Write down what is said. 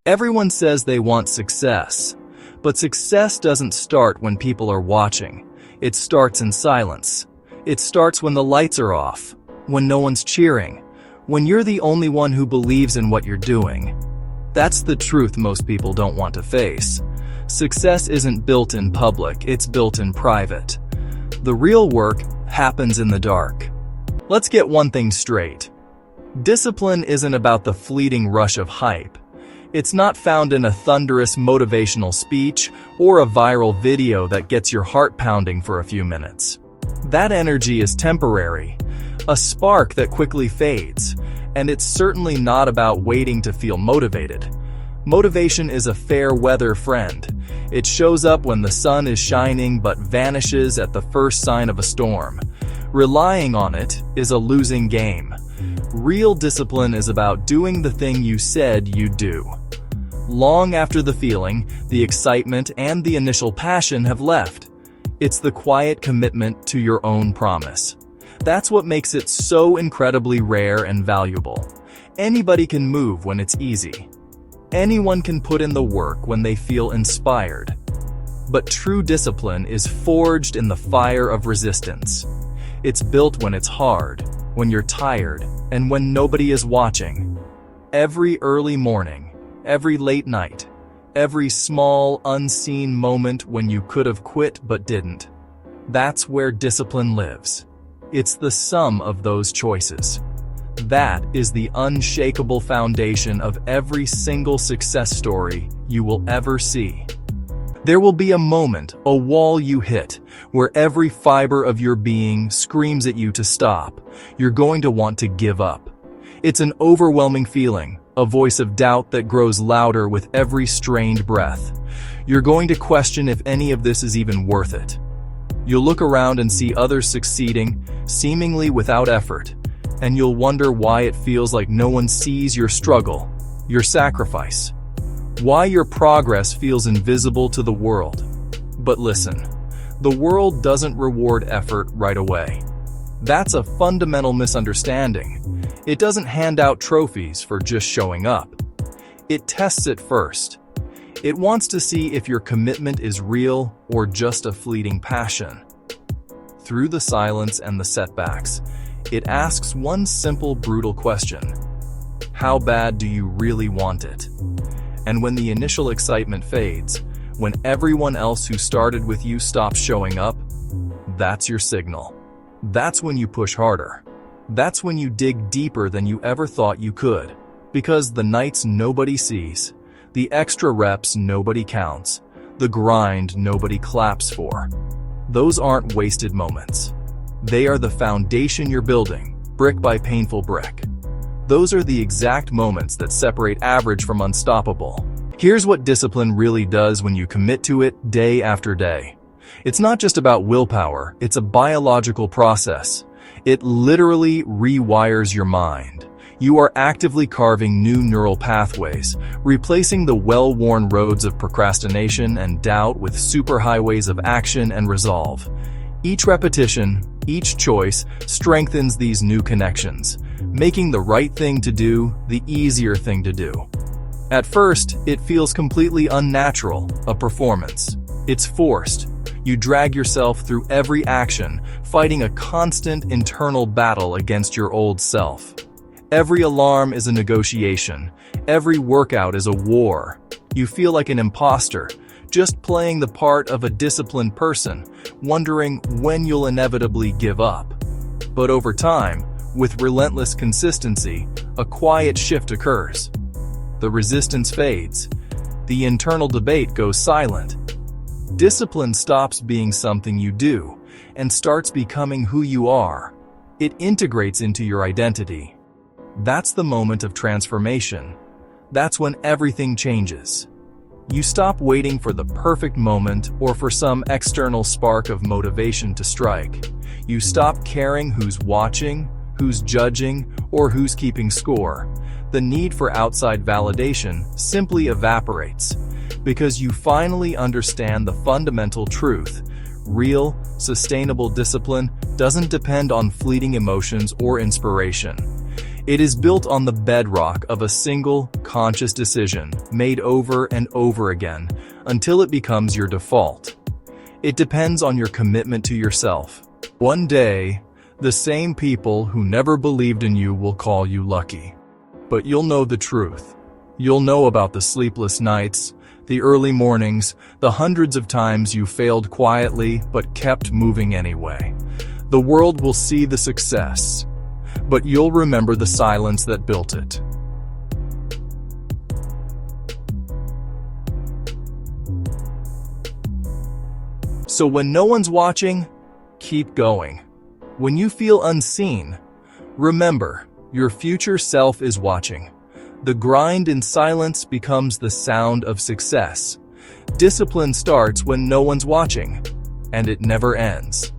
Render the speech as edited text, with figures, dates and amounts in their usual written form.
Everyone says they want success, but success doesn't start when people are watching. It starts in silence. It starts when the lights are off, when no one's cheering, when you're the only one who believes in what you're doing. That's the truth most people don't want to face. Success isn't built in public, it's built in private. The real work happens in the dark. Let's get one thing straight. Discipline isn't about the fleeting rush of hype. It's not found in a thunderous motivational speech or a viral video that gets your heart pounding for a few minutes. That energy is temporary, a spark that quickly fades, and it's certainly not about waiting to feel motivated. Motivation is a fair weather friend. It shows up when the sun is shining but vanishes at the first sign of a storm. Relying on it is a losing game. Real discipline is about doing the thing you said you'd do. Long after the feeling, the excitement, and the initial passion have left. It's the quiet commitment to your own promise. That's what makes it so incredibly rare and valuable. Anybody can move when it's easy. Anyone can put in the work when they feel inspired. But true discipline is forged in the fire of resistance. It's built when it's hard, when you're tired, and when nobody is watching. Every early morning, every late night, every small, unseen moment when you could have quit but didn't. That's where discipline lives. It's the sum of those choices. That is the unshakable foundation of every single success story you will ever see. There will be a moment, a wall you hit, where every fiber of your being screams at you to stop. You're going to want to give up. It's an overwhelming feeling, a voice of doubt that grows louder with every strained breath. You're going to question if any of this is even worth it. You'll look around and see others succeeding, seemingly without effort, and you'll wonder why it feels like no one sees your struggle, your sacrifice. Why your progress feels invisible to the world. But listen, the world doesn't reward effort right away. That's a fundamental misunderstanding. It doesn't hand out trophies for just showing up. It tests it first. It wants to see if your commitment is real or just a fleeting passion. Through the silence and the setbacks, it asks one simple, brutal question. How bad do you really want it? And when the initial excitement fades, when everyone else who started with you stops showing up, that's your signal. That's when you push harder. That's when you dig deeper than you ever thought you could. Because the nights nobody sees, the extra reps nobody counts, the grind nobody claps for, those aren't wasted moments. They are the foundation you're building, brick by painful brick. Those are the exact moments that separate average from unstoppable. Here's what discipline really does when you commit to it day after day. It's not just about willpower, it's a biological process. It literally rewires your mind. You are actively carving new neural pathways, replacing the well-worn roads of procrastination and doubt with superhighways of action and resolve. Each repetition, each choice strengthens these new connections, making the right thing to do the easier thing to do. At first, it feels completely unnatural, a performance. It's forced. You drag yourself through every action, fighting a constant internal battle against your old self. Every alarm is a negotiation. Every workout is a war. You feel like an imposter, just playing the part of a disciplined person, wondering when you'll inevitably give up. But over time, with relentless consistency, a quiet shift occurs. The resistance fades. The internal debate goes silent. Discipline stops being something you do and starts becoming who you are. It integrates into your identity. That's the moment of transformation. That's when everything changes. You stop waiting for the perfect moment or for some external spark of motivation to strike. You stop caring who's watching, who's judging, or who's keeping score. The need for outside validation simply evaporates because you finally understand the fundamental truth. Real, sustainable discipline doesn't depend on fleeting emotions or inspiration. It is built on the bedrock of a single, conscious decision made over and over again until it becomes your default. It depends on your commitment to yourself. One day, the same people who never believed in you will call you lucky. But you'll know the truth. You'll know about the sleepless nights, the early mornings, the hundreds of times you failed quietly but kept moving anyway. The world will see the success, but you'll remember the silence that built it. So when no one's watching, keep going. When you feel unseen, remember, your future self is watching. The grind in silence becomes the sound of success. Discipline starts when no one's watching, and it never ends.